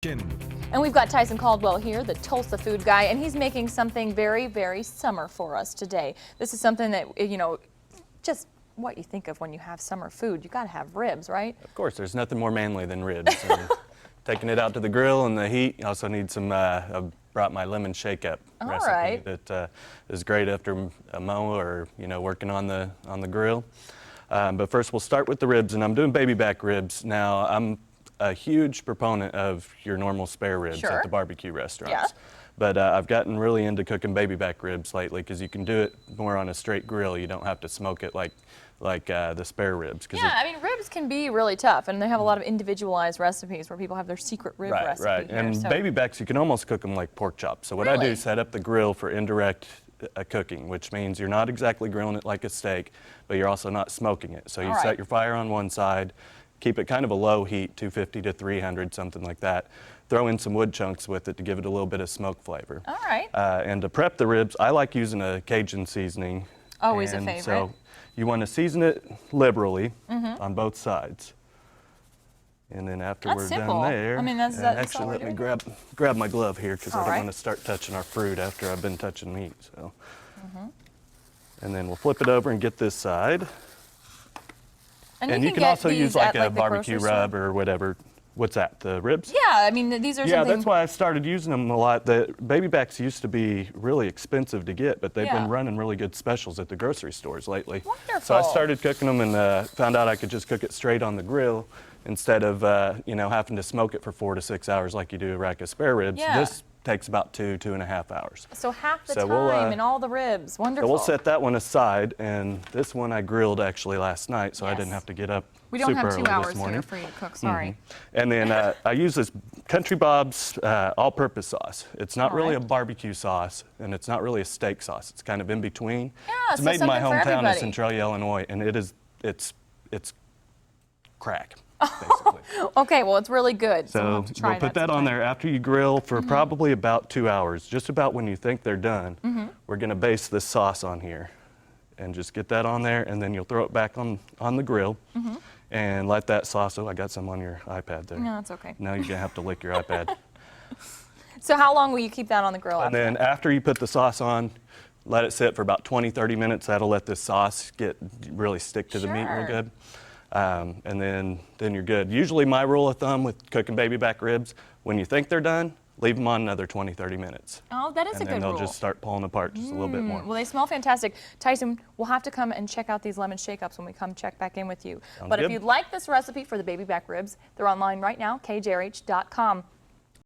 And we've got Tyson Caldwell here, the Tulsa Food Guy, and he's making something very, very summer for us today. This is something that, you know, just what you think of when you have summer food. You got to have ribs, right? Of course, there's nothing more manly than ribs. And taking it out to the grill in the heat. You also need some, I brought my lemon shake-up recipe that is great after a mow or, you know, working on the grill. But first we'll start with the ribs, and I'm doing baby back ribs. Now, I'm a huge proponent of your normal spare ribs at the barbecue restaurants. Yeah. But I've gotten really into cooking baby back ribs lately because you can do it more on a straight grill. You don't have to smoke it like the spare ribs. Yeah, I mean, ribs can be really tough, and they have a lot of individualized recipes where people have their secret rib recipe. Right, and so. baby backs, you can almost cook them like pork chops. So what I do is set up the grill for indirect cooking, which means you're not exactly grilling it like a steak, but you're also not smoking it. So you set your fire on one side, keep it kind of a low heat, 250 to 300, something like that. Throw in some wood chunks with it to give it a little bit of smoke flavor. All right. And to prep the ribs, I like using a Cajun seasoning. Always a favorite. So you want to season it liberally on both sides. And then after we're done there, I mean, actually let me grab my glove here because I don't want to start touching our fruit after I've been touching meat. So, and then we'll flip it over and get this side. And you can also use like a barbecue rub or whatever. What's that, the ribs? Yeah, I mean, these are something... Yeah, that's why I started using them a lot. The baby backs used to be really expensive to get, but they've been running really good specials at the grocery stores lately. Wonderful. So I started cooking them and found out I could just cook it straight on the grill instead of, you know, having to smoke it for 4 to 6 hours like you do a rack of spare ribs. Yeah. This takes about 2.5 hours. So half the time and all the ribs. Wonderful. So we'll set that one aside, and this one I grilled actually last night, so I didn't have to get up We don't have 2 hours here for you to cook, sorry. And then I use this Country Bob's all-purpose sauce. It's not really a barbecue sauce, and it's not really a steak sauce. It's kind of in between. Yeah, it's made in my hometown of Centralia, Illinois, and it's crack, basically. Okay, well, it's really good. So we'll put that on there after you grill for probably about 2 hours, just about when you think they're done. We're going to base this sauce on here and just get that on there, and then you'll throw it back on the grill and let that sauce, I got some on your iPad there. No, it's okay. Now you're going to have to lick your iPad. So how long will you keep that on the grill? And then after you put the sauce on, let it sit for about 20-30 minutes. That'll let this sauce really stick to the meat real good. And then you're good. Usually my rule of thumb with cooking baby back ribs, when you think they're done, leave them on another 20-30 minutes. Oh, that is a good rule. And then they'll just start pulling apart just a little bit more. Well, they smell fantastic. Tyson, we'll have to come and check out these lemon shake-ups when we come check back in with you. But if you'd like this recipe for the baby back ribs, they're online right now, kjrh.com.